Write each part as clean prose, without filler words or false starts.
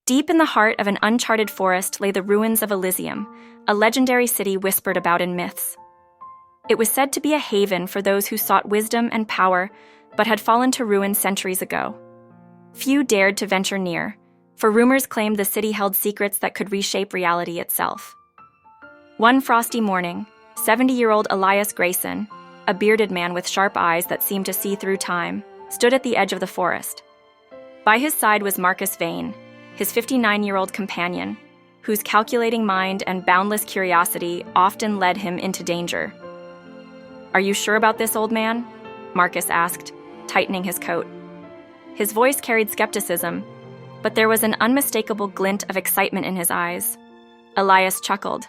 Deep in the heart of an uncharted forest lay the ruins of Elysium, a legendary city whispered about in myths. It was said to be a haven for those who sought wisdom and power, but had fallen to ruin centuries ago. Few dared to venture near, for rumors claimed the city held secrets that could reshape reality itself. One frosty morning, 70-year-old Elias Grayson, a bearded man with sharp eyes that seemed to see through time, stood at the edge of the forest. By his side was Markus Vane, his 59-year-old companion, whose calculating mind and boundless curiosity often led him into danger. "Are you sure about this, old man?" Markus asked, tightening his coat. His voice carried skepticism, but there was an unmistakable glint of excitement in his eyes. Elias chuckled.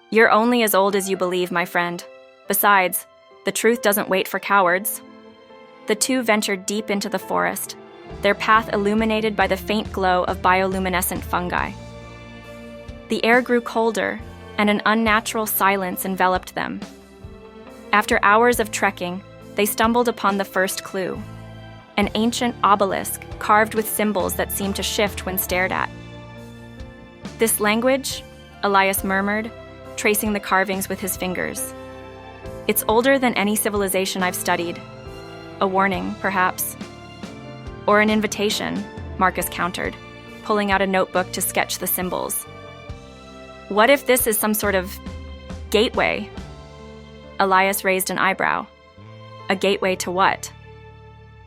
"You're only as old as you believe, my friend. Besides, the truth doesn't wait for cowards." The two ventured deep into the forest, their path illuminated by the faint glow of bioluminescent fungi. The air grew colder, and an unnatural silence enveloped them. After hours of trekking, they stumbled upon the first clue, an ancient obelisk carved with symbols that seemed to shift when stared at. "This language?" Elias murmured, tracing the carvings with his fingers. "It's older than any civilization I've studied. A warning, perhaps." "Or an invitation," Markus countered, pulling out a notebook to sketch the symbols. "What if this is some sort of gateway?" Elias raised an eyebrow. "A gateway to what?"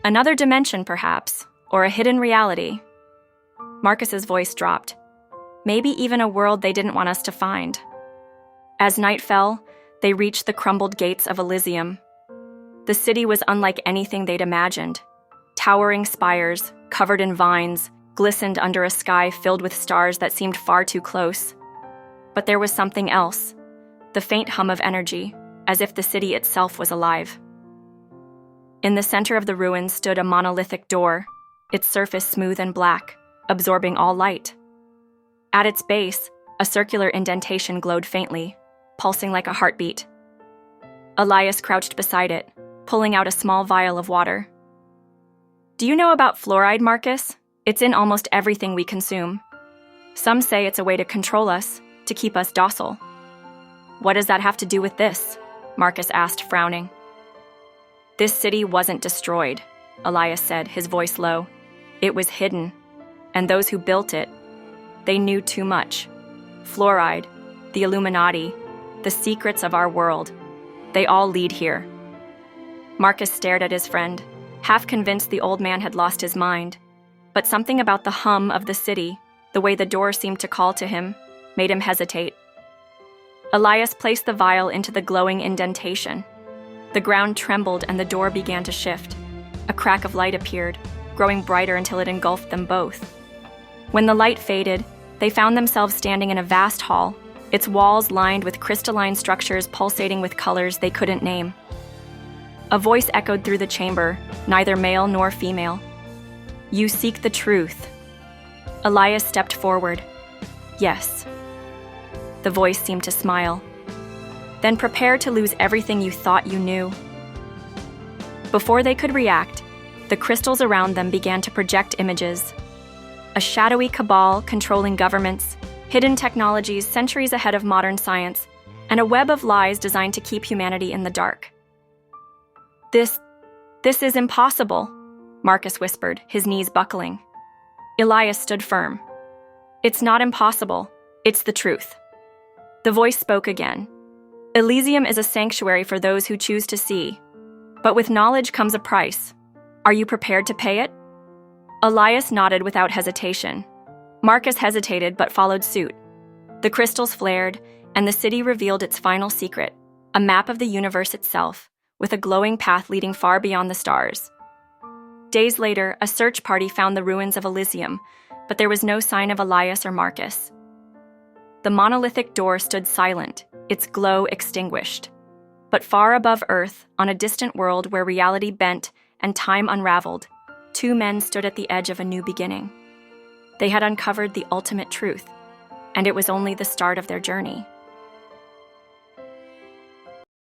"Another dimension, perhaps, or a hidden reality." Marcus's voice dropped. "Maybe even a world they didn't want us to find." As night fell, they reached the crumbled gates of Elysium. The city was unlike anything they'd imagined. Towering spires, covered in vines, glistened under a sky filled with stars that seemed far too close. But there was something else, the faint hum of energy, as if the city itself was alive. In the center of the ruins stood a monolithic door, its surface smooth and black, absorbing all light. At its base, a circular indentation glowed faintly, pulsing like a heartbeat. Elias crouched beside it, pulling out a small vial of water. "Do you know about fluoride, Markus? It's in almost everything we consume. Some say it's a way to control us, to keep us docile." "What does that have to do with this?" Markus asked, frowning. "This city wasn't destroyed," Elias said, his voice low. "It was hidden, and those who built it, they knew too much. Fluoride, the Illuminati, the secrets of our world, they all lead here." Markus stared at his friend, half convinced the old man had lost his mind, but something about the hum of the city, the way the door seemed to call to him, made him hesitate. Elias placed the vial into the glowing indentation. The ground trembled and the door began to shift. A crack of light appeared, growing brighter until it engulfed them both. When the light faded, they found themselves standing in a vast hall, its walls lined with crystalline structures pulsating with colors they couldn't name. A voice echoed through the chamber, neither male nor female. "You seek the truth." Elias stepped forward. "Yes." The voice seemed to smile. "Then prepare to lose everything you thought you knew." Before they could react, the crystals around them began to project images. A shadowy cabal controlling governments, hidden technologies centuries ahead of modern science, and a web of lies designed to keep humanity in the dark. This is impossible," Markus whispered, his knees buckling. Elias stood firm. "It's not impossible. It's the truth." The voice spoke again. "Elysium is a sanctuary for those who choose to see. But with knowledge comes a price. Are you prepared to pay it?" Elias nodded without hesitation. Markus hesitated but followed suit. The crystals flared, and the city revealed its final secret, a map of the universe itself, with a glowing path leading far beyond the stars. Days later, a search party found the ruins of Elysium, but there was no sign of Elias or Markus. The monolithic door stood silent, its glow extinguished. But far above Earth, on a distant world where reality bent and time unraveled, two men stood at the edge of a new beginning. They had uncovered the ultimate truth, and it was only the start of their journey.